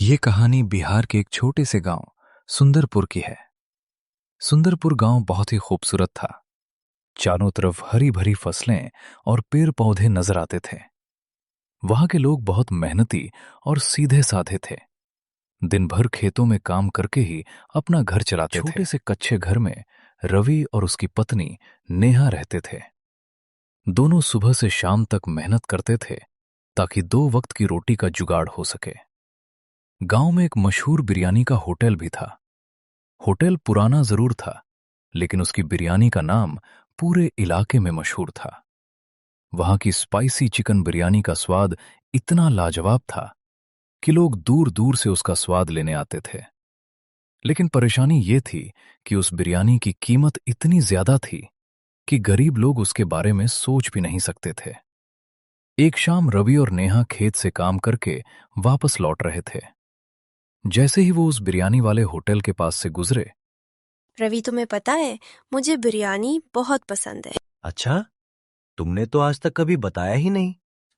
ये कहानी बिहार के एक छोटे से गांव सुंदरपुर की है। सुंदरपुर गांव बहुत ही खूबसूरत था। चारों तरफ हरी भरी फसलें और पेड़ पौधे नजर आते थे। वहां के लोग बहुत मेहनती और सीधे साधे थे। दिन भर खेतों में काम करके ही अपना घर चलाते थे। छोटे से कच्चे घर में रवि और उसकी पत्नी नेहा रहते थे। दोनों सुबह से शाम तक मेहनत करते थे ताकि 2 वक्त की रोटी का जुगाड़ हो सके। गांव में एक मशहूर बिरयानी का होटल भी था। होटल पुराना जरूर था, लेकिन उसकी बिरयानी का नाम पूरे इलाके में मशहूर था। वहां की स्पाइसी चिकन बिरयानी का स्वाद इतना लाजवाब था कि लोग दूर दूर से उसका स्वाद लेने आते थे। लेकिन परेशानी ये थी कि उस बिरयानी की कीमत इतनी ज्यादा थी कि गरीब लोग उसके बारे में सोच भी नहीं सकते थे। एक शाम रवि और नेहा खेत से काम करके वापस लौट रहे थे। जैसे ही वो उस बिरयानी वाले होटल के पास से गुजरे, रवि, तुम्हें पता है मुझे बिरयानी बहुत पसंद है। अच्छा, तुमने तो आज तक कभी बताया ही नहीं।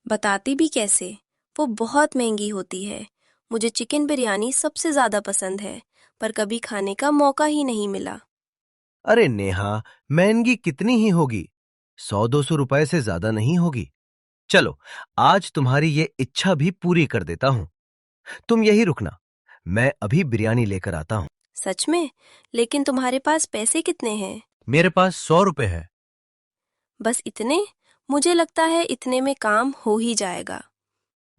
बताती भी कैसे, वो बहुत महंगी होती है। मुझे चिकन बिरयानी सबसे ज्यादा पसंद है, पर कभी खाने का मौका ही नहीं मिला। अरे नेहा, महंगी कितनी ही होगी, 100-200 रुपए से ज्यादा नहीं होगी। चलो, आज तुम्हारी ये इच्छा भी पूरी कर देता हूँ। तुम यही रुकना, मैं अभी बिरयानी लेकर आता हूँ। सच में? लेकिन तुम्हारे पास पैसे कितने हैं? मेरे पास 100 रुपए है। बस इतने? मुझे लगता है इतने में काम हो ही जाएगा।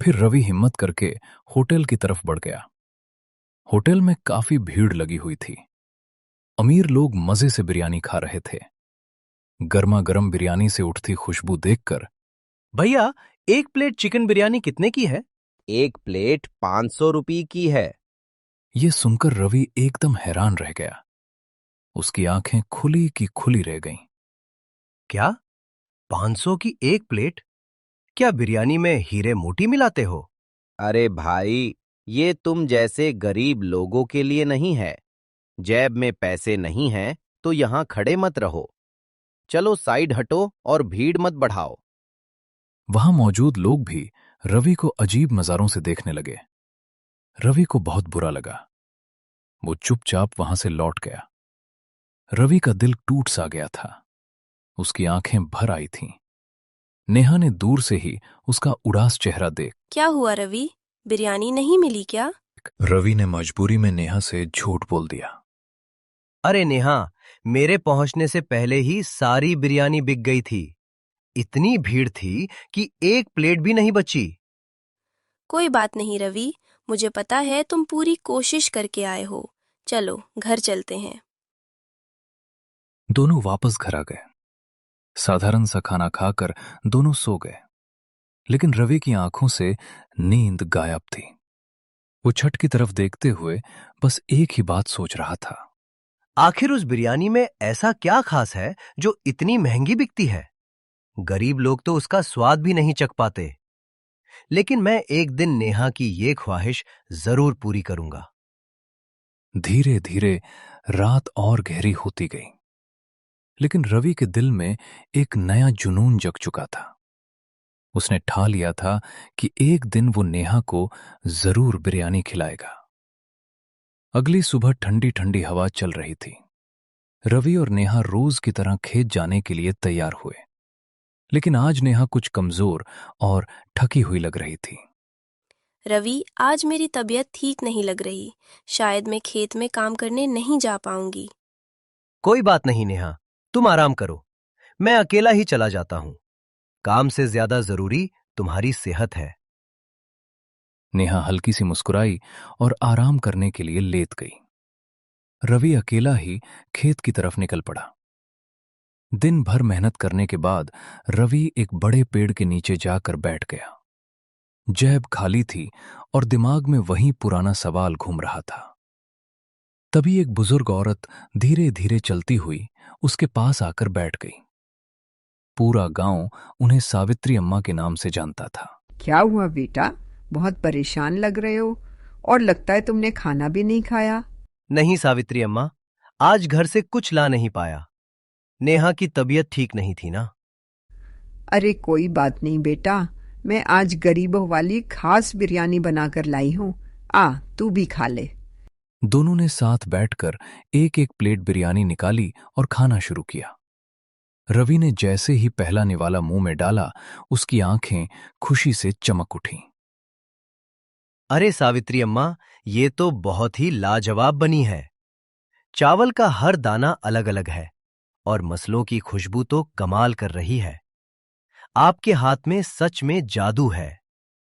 फिर रवि हिम्मत करके होटल की तरफ बढ़ गया। होटल में काफी भीड़ लगी हुई थी। अमीर लोग मजे से बिरयानी खा रहे थे। गर्मा गर्म बिरयानी से उठती खुशबू देखकर, भैया, एक प्लेट चिकन बिरयानी कितने की है? एक प्लेट 500 रुपये की है। ये सुनकर रवि एकदम हैरान रह गया। उसकी आंखें खुली की खुली रह गईं। क्या? 500 की एक प्लेट? क्या बिरयानी में हीरे मोती मिलाते हो? अरे भाई, ये तुम जैसे गरीब लोगों के लिए नहीं है। जेब में पैसे नहीं हैं तो यहाँ खड़े मत रहो। चलो साइड हटो और भीड़ मत बढ़ाओ। वहां मौजूद लोग भी रवि को अजीब नजारों से देखने लगे। रवि को बहुत बुरा लगा। वो चुपचाप वहां से लौट गया। रवि का दिल टूट सा गया था। उसकी आंखें भर आई थीं। नेहा ने दूर से ही उसका उदास चेहरा देख, क्या हुआ रवि, बिरयानी नहीं मिली क्या? रवि ने मजबूरी में नेहा से झूठ बोल दिया। अरे नेहा, मेरे पहुंचने से पहले ही सारी बिरयानी बिक गई थी। इतनी भीड़ थी कि एक प्लेट भी नहीं बची। कोई बात नहीं रवि, मुझे पता है तुम पूरी कोशिश करके आए हो। चलो घर चलते हैं। दोनों वापस घर आ गए। साधारण सा खाना खाकर दोनों सो गए। लेकिन रवि की आंखों से नींद गायब थी। वो छत की तरफ देखते हुए बस एक ही बात सोच रहा था। आखिर उस बिरयानी में ऐसा क्या खास है जो इतनी महंगी बिकती है? गरीब लोग तो उसका स्वाद भी नहीं चख पाते। लेकिन मैं एक दिन नेहा की ये ख्वाहिश जरूर पूरी करूंगा। धीरे धीरे रात और गहरी होती गई। लेकिन रवि के दिल में एक नया जुनून जग चुका था। उसने ठा लिया था कि एक दिन वो नेहा को जरूर बिरयानी खिलाएगा। अगली सुबह ठंडी ठंडी हवा चल रही थी। रवि और नेहा रोज की तरह खेत जाने के लिए तैयार हुए। लेकिन आज नेहा कुछ कमजोर और थकी हुई लग रही थी। रवि, आज मेरी तबीयत ठीक नहीं लग रही। शायद मैं खेत में काम करने नहीं जा पाऊंगी। कोई बात नहीं नेहा, तुम आराम करो। मैं अकेला ही चला जाता हूं। काम से ज्यादा जरूरी तुम्हारी सेहत है। नेहा हल्की सी मुस्कुराई और आराम करने के लिए लेट गई। रवि अकेला ही खेत की तरफ निकल पड़ा। दिन भर मेहनत करने के बाद रवि एक बड़े पेड़ के नीचे जाकर बैठ गया। जेब खाली थी और दिमाग में वही पुराना सवाल घूम रहा था। तभी एक बुजुर्ग औरत धीरे धीरे चलती हुई उसके पास आकर बैठ गई। पूरा गांव उन्हें सावित्री अम्मा के नाम से जानता था। क्या हुआ बेटा, बहुत परेशान लग रहे हो और लगता है तुमने खाना भी नहीं खाया। नहीं सावित्री अम्मा, आज घर से कुछ ला नहीं पाया। नेहा की तबीयत ठीक नहीं थी ना। अरे कोई बात नहीं बेटा, मैं आज गरीबों वाली खास बिरयानी बनाकर लाई हूँ। आ तू भी खा ले। दोनों ने साथ बैठकर एक एक प्लेट बिरयानी निकाली और खाना शुरू किया। रवि ने जैसे ही पहला निवाला मुंह में डाला, उसकी आंखें खुशी से चमक उठीं। अरे सावित्री अम्मा, ये तो बहुत ही लाजवाब बनी है। चावल का हर दाना अलग अलग है और मसलों की खुशबू तो कमाल कर रही है। आपके हाथ में सच में जादू है।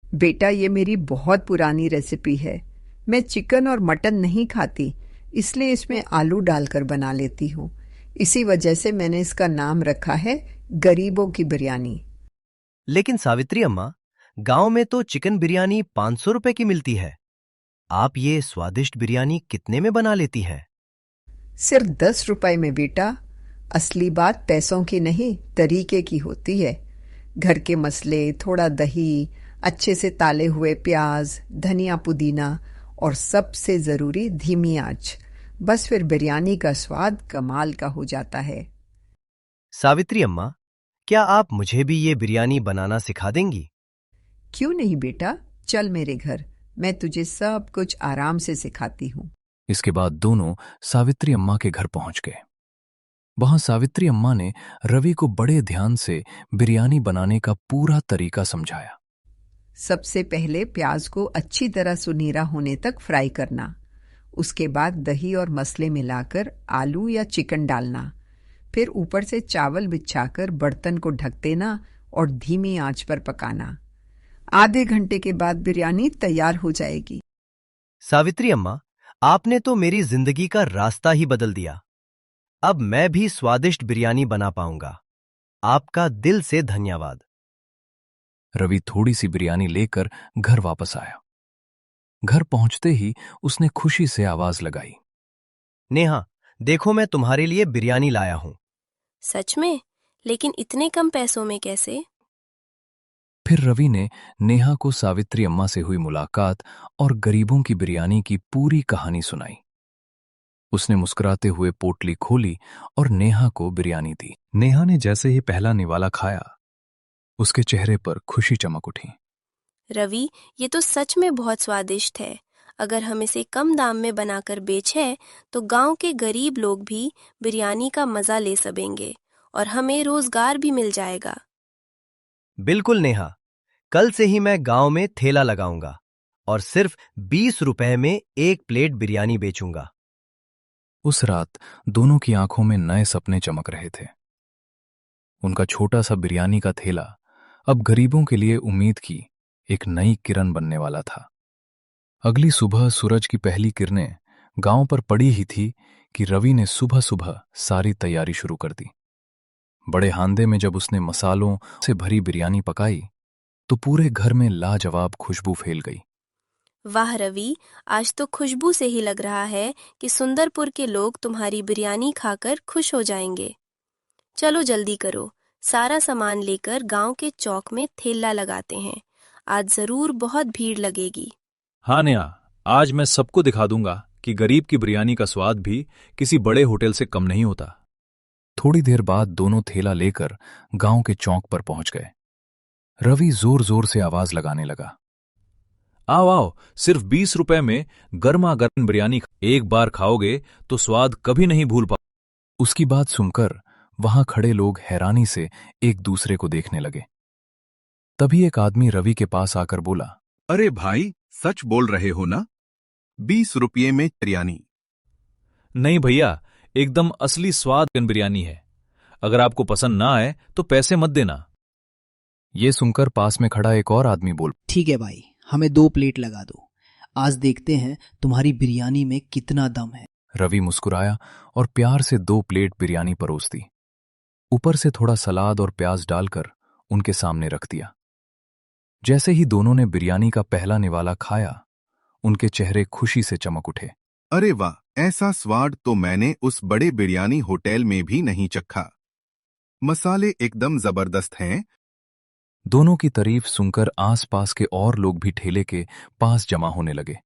बेटा, ये मेरी बहुत पुरानी रेसिपी है। मैं चिकन और मटन नहीं खाती, इसलिए इसमें आलू डालकर बना लेती हूँ। इसी वजह से मैंने इसका नाम रखा है गरीबों की बिरयानी। लेकिन सावित्री अम्मा, गांव में तो चिकन बिरयानी 500 रुपए की मिलती है। आप ये स्वादिष्ट बिरयानी कितने में बना लेती हैं? सिर्फ 10 रुपए में बेटा। असली बात पैसों की नहीं, तरीके की होती है। घर के मसले, थोड़ा दही, अच्छे से ताले हुए प्याज, धनिया पुदीना और सबसे जरूरी धीमी आंच। बस फिर बिरयानी का स्वाद कमाल का हो जाता है। सावित्री अम्मा, क्या आप मुझे भी ये बिरयानी बनाना सिखा देंगी? क्यों नहीं बेटा, चल मेरे घर, मैं तुझे सब कुछ आराम से सिखाती हूँ। इसके बाद दोनों सावित्री अम्मा के घर पहुंच गए। वहां सावित्री अम्मा ने रवि को बड़े ध्यान से बिरयानी बनाने का पूरा तरीका समझाया। सबसे पहले प्याज को अच्छी तरह सुनहरा होने तक फ्राई करना। उसके बाद दही और मसाले मिलाकर आलू या चिकन डालना। फिर ऊपर से चावल बिछाकर बर्तन को ढक देना और धीमी आंच पर पकाना। आधे घंटे के बाद बिरयानी तैयार हो जाएगी। सावित्री अम्मा, आपने तो मेरी जिंदगी का रास्ता ही बदल दिया। अब मैं भी स्वादिष्ट बिरयानी बना पाऊंगा। आपका दिल से धन्यवाद। रवि थोड़ी सी बिरयानी लेकर घर वापस आया। घर पहुंचते ही उसने खुशी से आवाज लगाई, नेहा, देखो मैं तुम्हारे लिए बिरयानी लाया हूं। सच में? लेकिन इतने कम पैसों में कैसे? फिर रवि ने नेहा को सावित्री अम्मा से हुई मुलाकात और गरीबों की बिरयानी की पूरी कहानी सुनाई। उसने मुस्कुराते हुए पोटली खोली और नेहा को बिरयानी दी। नेहा ने जैसे ही पहला निवाला खाया, उसके चेहरे पर खुशी चमक उठी। रवि, ये तो सच में बहुत स्वादिष्ट है। अगर हम इसे कम दाम में बनाकर बेचें तो गांव के गरीब लोग भी बिरयानी का मजा ले सकेंगे और हमें रोजगार भी मिल जाएगा। बिल्कुल नेहा, कल से ही मैं गांव में ठेला लगाऊंगा और सिर्फ 20 रुपए में एक प्लेट बिरयानी बेचूंगा। उस रात दोनों की आंखों में नए सपने चमक रहे थे। उनका छोटा सा बिरयानी का ठेला अब गरीबों के लिए उम्मीद की एक नई किरण बनने वाला था। अगली सुबह सूरज की पहली किरणें गांव पर पड़ी ही थी कि रवि ने सुबह सुबह सारी तैयारी शुरू कर दी। बड़े हांडे में जब उसने मसालों से भरी बिरयानी पकाई तो पूरे घर में लाजवाब खुशबू फैल गई। वाह रवि, आज तो खुशबू से ही लग रहा है कि सुंदरपुर के लोग तुम्हारी बिरयानी खाकर खुश हो जाएंगे। चलो जल्दी करो, सारा सामान लेकर गांव के चौक में ठेला लगाते हैं। आज जरूर बहुत भीड़ लगेगी। हाँ नेहा, आज मैं सबको दिखा दूंगा कि गरीब की बिरयानी का स्वाद भी किसी बड़े होटल से कम नहीं होता। थोड़ी देर बाद दोनों थैला लेकर गांव के चौक पर पहुंच गए। रवि जोर जोर से आवाज लगाने लगा, आओ आओ, सिर्फ 20 रुपए में गर्मा गर्म बिरयानी एक बार खाओगे तो स्वाद कभी नहीं भूल पाओ। उसकी बात सुनकर वहां खड़े लोग हैरानी से एक दूसरे को देखने लगे। तभी एक आदमी रवि के पास आकर बोला, अरे भाई, सच बोल रहे हो ना? 20 रुपये में बिरयानी? नहीं भैया, एकदम असली स्वाद बिरयानी है। अगर आपको पसंद ना आए तो पैसे मत देना। ये सुनकर पास में खड़ा एक और आदमी बोल, ठीक है भाई, हमें 2 प्लेट लगा दो। आज देखते हैं तुम्हारी बिरयानी में कितना दम है। रवि मुस्कुराया और प्यार से 2 प्लेट बिरयानी परोस दी। ऊपर से थोड़ा सलाद और प्याज डालकर उनके सामने रख दिया। जैसे ही दोनों ने बिरयानी का पहला निवाला खाया, उनके चेहरे खुशी से चमक उठे। अरे वाह, ऐसा स्वाद तो मैंने उस बड़े बिरयानी होटल में भी नहीं चखा। मसाले एकदम जबरदस्त हैं। दोनों की तारीफ सुनकर आसपास के और लोग भी ठेले के पास जमा होने लगे।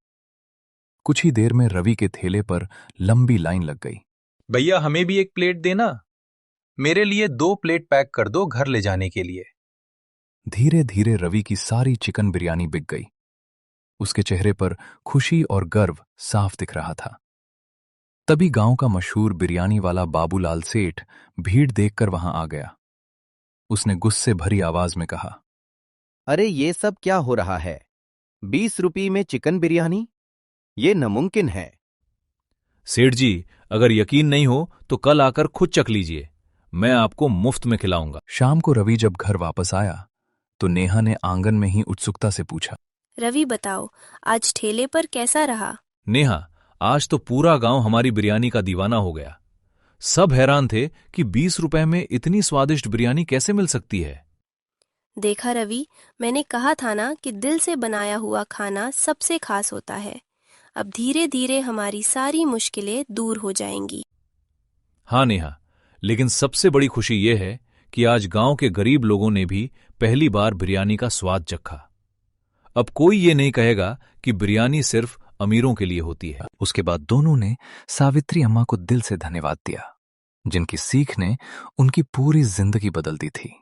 कुछ ही देर में रवि के ठेले पर लंबी लाइन लग गई। भैया, हमें भी एक प्लेट देना। मेरे लिए 2 प्लेट पैक कर दो घर ले जाने के लिए। धीरे धीरे रवि की सारी चिकन बिरयानी बिक गई। उसके चेहरे पर खुशी और गर्व साफ दिख रहा था। तभी गांव का मशहूर बिरयानी वाला बाबूलाल सेठ भीड़ देखकर वहां आ गया। उसने गुस्से भरी आवाज में कहा, अरे ये सब क्या हो रहा है? 20 रुपये में चिकन बिरयानी? ये नामुमकिन है। सेठ जी, अगर यकीन नहीं हो तो कल आकर खुद चख लीजिए, मैं आपको मुफ्त में खिलाऊंगा। शाम को रवि जब घर वापस आया तो नेहा ने आंगन में ही उत्सुकता से पूछा, रवि बताओ, आज ठेले पर कैसा रहा? नेहा, आज तो पूरा गांव हमारी बिरयानी का दीवाना हो गया। सब हैरान थे कि 20 रुपए में इतनी स्वादिष्ट बिरयानी कैसे मिल सकती है। देखा रवि, मैंने कहा था ना कि दिल से बनाया हुआ खाना सबसे खास होता है। अब धीरे धीरे हमारी सारी मुश्किलें दूर हो जाएंगी। हाँ नेहा, लेकिन सबसे बड़ी खुशी यह है कि आज गांव के गरीब लोगों ने भी पहली बार बिरयानी का स्वाद चखा। अब कोई ये नहीं कहेगा कि बिरयानी सिर्फ अमीरों के लिए होती है। उसके बाद दोनों ने सावित्री अम्मा को दिल से धन्यवाद दिया, जिनकी सीख ने उनकी पूरी जिंदगी बदल दी थी।